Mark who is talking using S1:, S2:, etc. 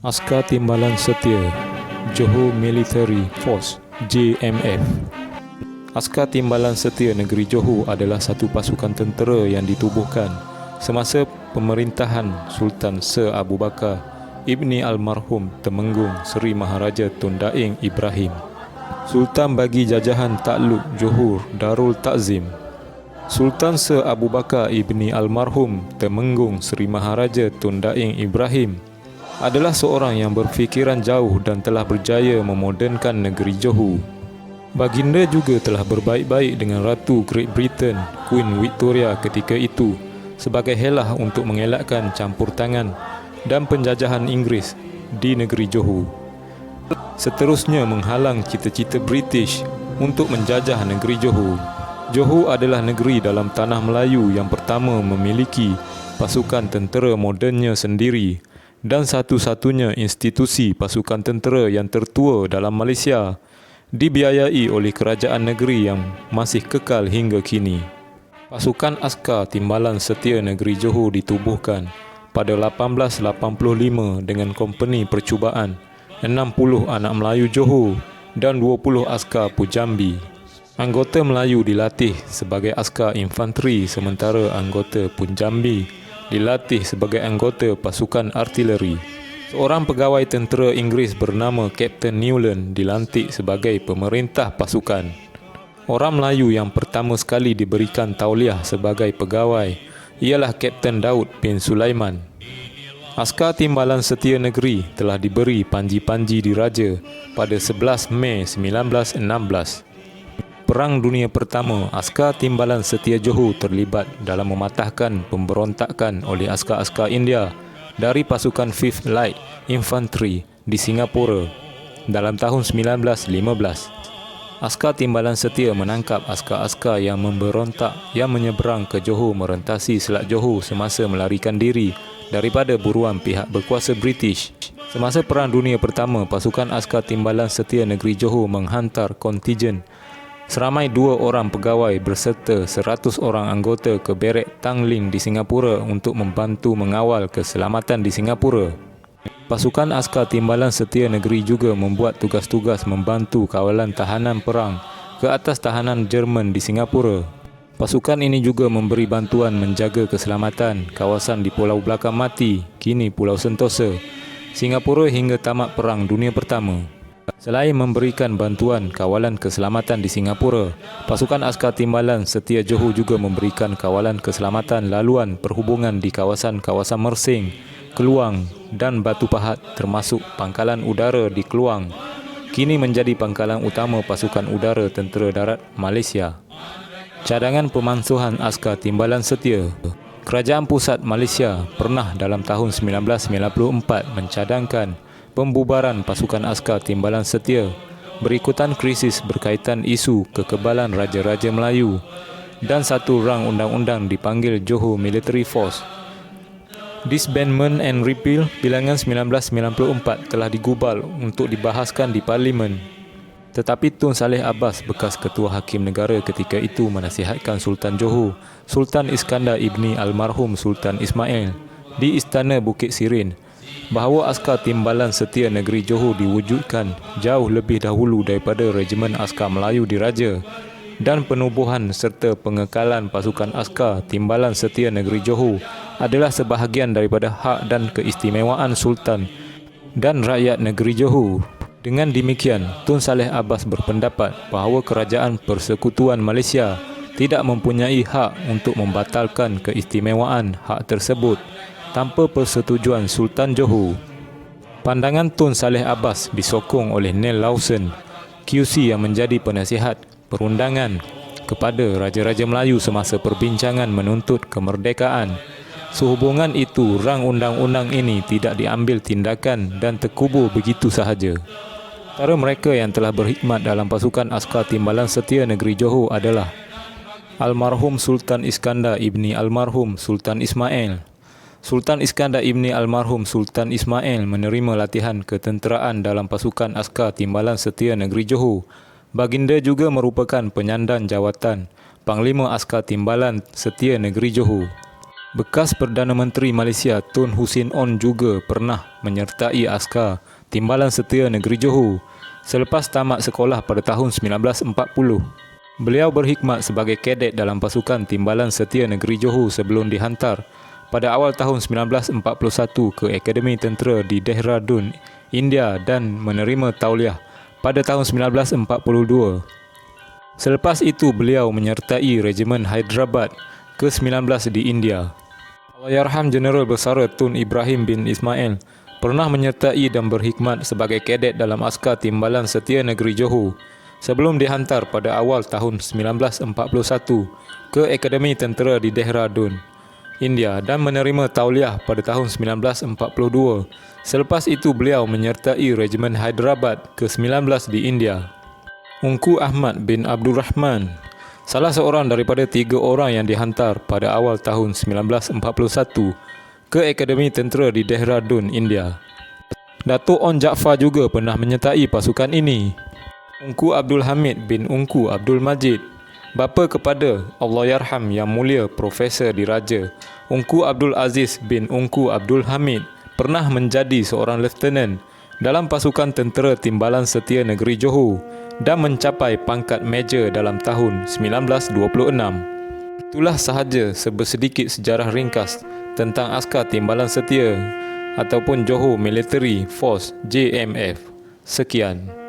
S1: Askar Timbalan Setia Johor Military Force JMF. Askar Timbalan Setia Negeri Johor adalah satu pasukan tentera yang ditubuhkan semasa pemerintahan Sultan Sir Abu Bakar Ibni Almarhum Temenggung Seri Maharaja Tun Daeng Ibrahim, Sultan bagi jajahan takluk Johor Darul Takzim. Sultan Sir Abu Bakar Ibni Almarhum Temenggung Seri Maharaja Tun Daeng Ibrahim adalah seorang yang berfikiran jauh dan telah berjaya memodernkan negeri Johor. Baginda juga telah berbaik-baik dengan Ratu Great Britain Queen Victoria ketika itu sebagai helah untuk mengelakkan campur tangan dan penjajahan Inggeris di negeri Johor. Seterusnya menghalang cita-cita British untuk menjajah negeri Johor. Johor adalah negeri dalam tanah Melayu yang pertama memiliki pasukan tentera modennya sendiri dan satu-satunya institusi pasukan tentera yang tertua dalam Malaysia, dibiayai oleh kerajaan negeri yang masih kekal hingga kini. Pasukan Askar Timbalan Setia Negeri Johor ditubuhkan pada 1885 dengan kompeni percubaan 60 anak Melayu Johor dan 20 askar Pujambi. Anggota Melayu dilatih sebagai askar infanteri sementara anggota Pujambi dilatih sebagai anggota pasukan artileri. Seorang pegawai tentera Inggeris bernama Kapten Newland dilantik sebagai pemerintah pasukan. Orang Melayu yang pertama sekali diberikan tauliah sebagai pegawai ialah Kapten Daud bin Sulaiman. Askar Timbalan Setia Negeri telah diberi panji-panji diraja pada 11 Mei 1916. Perang Dunia Pertama, Askar Timbalan Setia Johor terlibat dalam mematahkan pemberontakan oleh askar-askar India dari pasukan 5th Light Infantry di Singapura dalam tahun 1915. Askar Timbalan Setia menangkap askar-askar yang memberontak yang menyeberang ke Johor merentasi Selat Johor semasa melarikan diri daripada buruan pihak berkuasa British. Semasa Perang Dunia Pertama, pasukan Askar Timbalan Setia Negeri Johor menghantar kontijen seramai 2 orang pegawai berserta 100 orang anggota ke Barek Tanglin di Singapura untuk membantu mengawal keselamatan di Singapura. Pasukan Askar Timbalan Setia Negeri juga membuat tugas-tugas membantu kawalan tahanan perang ke atas tahanan Jerman di Singapura. Pasukan ini juga memberi bantuan menjaga keselamatan kawasan di Pulau Belakang Mati, kini Pulau Sentosa, Singapura hingga tamat Perang Dunia Pertama. Selain memberikan bantuan kawalan keselamatan di Singapura, pasukan Askar Timbalan Setia Johor juga memberikan kawalan keselamatan laluan perhubungan di kawasan-kawasan Mersing, Keluang dan Batu Pahat termasuk pangkalan udara di Keluang. Kini menjadi pangkalan utama pasukan udara Tentera Darat Malaysia. Cadangan pemansuhan Askar Timbalan Setia. Kerajaan Pusat Malaysia pernah dalam tahun 1994 mencadangkan pembubaran pasukan Askar Timbalan Setia berikutan krisis berkaitan isu kekebalan Raja-Raja Melayu dan satu rang undang-undang dipanggil Johor Military Force. Disbandment and Repeal bilangan 1994 telah digubal untuk dibahaskan di Parlimen. Tetapi Tun Saleh Abbas, bekas Ketua Hakim Negara ketika itu, menasihatkan Sultan Johor, Sultan Iskandar Ibni Almarhum Sultan Ismail di Istana Bukit Sirin bahawa Askar Timbalan Setia Negeri Johor diwujudkan jauh lebih dahulu daripada Regimen Askar Melayu Diraja, dan penubuhan serta pengekalan pasukan Askar Timbalan Setia Negeri Johor adalah sebahagian daripada hak dan keistimewaan Sultan dan rakyat negeri Johor. Dengan demikian, Tun Saleh Abbas berpendapat bahawa Kerajaan Persekutuan Malaysia tidak mempunyai hak untuk membatalkan keistimewaan hak tersebut tanpa persetujuan Sultan Johor. Pandangan Tun Saleh Abbas disokong oleh Neil Lawson, QC yang menjadi penasihat perundangan kepada Raja-Raja Melayu semasa perbincangan menuntut kemerdekaan. Sehubungan itu, rang undang-undang ini tidak diambil tindakan dan terkubur begitu sahaja. Antara mereka yang telah berkhidmat dalam pasukan Askar Timbalan Setia Negeri Johor adalah Almarhum Sultan Iskandar Ibni Almarhum Sultan Ismail. Sultan Iskandar Ibni Almarhum Sultan Ismail menerima latihan ketenteraan dalam pasukan Askar Timbalan Setia Negeri Johor. Baginda juga merupakan penyandang jawatan Panglima Askar Timbalan Setia Negeri Johor. Bekas Perdana Menteri Malaysia Tun Hussein Onn juga pernah menyertai askar Timbalan Setia Negeri Johor selepas tamat sekolah pada tahun 1940. Beliau berkhidmat sebagai kadet dalam pasukan Timbalan Setia Negeri Johor sebelum dihantar pada awal tahun 1941 ke Akademi Tentera di Dehradun, India dan menerima tauliah pada tahun 1942. Selepas itu beliau menyertai Regimen Hyderabad ke-19 di India. Allahyarham Jeneral Bersara Tun Ibrahim bin Ismail pernah menyertai dan berkhidmat sebagai kadet dalam askar Timbalan Setia Negeri Johor sebelum dihantar pada awal tahun 1941 ke Akademi Tentera di Dehradun, India dan menerima tauliah pada tahun 1942. Selepas itu beliau menyertai Regimen Hyderabad ke-19 di India. Ungku Ahmad bin Abdul Rahman, salah seorang daripada 3 orang yang dihantar pada awal tahun 1941 ke Akademi Tentera di Dehradun, India. Datuk Onn Jaafar juga pernah menyertai pasukan ini. Ungku Abdul Hamid bin Ungku Abdul Majid, bapa kepada Allahyarham Yang Mulia Profesor Diraja Ungku Abdul Aziz bin Ungku Abdul Hamid, pernah menjadi seorang lieutenant dalam pasukan tentera Timbalan Setia Negeri Johor dan mencapai pangkat major dalam tahun 1926. Itulah sahaja sedikit sejarah ringkas tentang askar Timbalan Setia ataupun Johor Military Force JMF. Sekian.